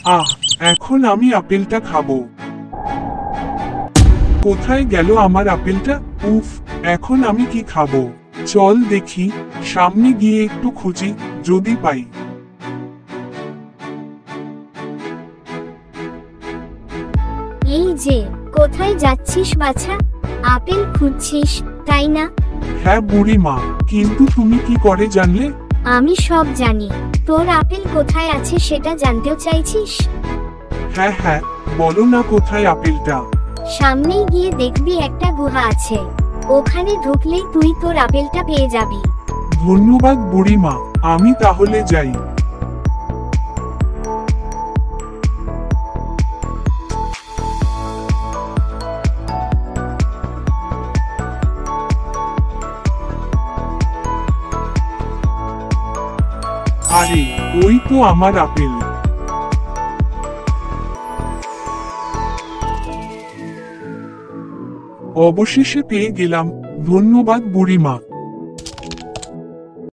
আহ, এখন আমি আপেলটা খাবো। কোথায় গেল আমার আপেলটা? উফ, এখন আমি কি খাবো? চল দেখি, সামনে গিয়ে একটু খুঁজি, যদি পাই। এই যে, কোথায় যাচ্ছিস বাছা? আপেল খুঁজছিস, তাই না? হ্যাঁ বুড়িমা, কিন্তু তুমি কি করে জানলে? আমি সব জানি। তোর আপেল কোথায় আছে সেটা জানতেও চাইছিস? হ্যাঁ হ্যাঁ, বলো না কোথায় আপেলটা। সামনেই গিয়ে দেখবি একটা গুহা আছে। ওখানে ঢুকলেই তুই তোর আপেলটা পেয়ে যাবি। ধন্যবাদ বুড়িমা, আমি তাহলে যাই। আরে, ওই তো আমার আপেল। অবশেষে পেয়ে গেলাম, ধন্যবাদ বুড়িমা।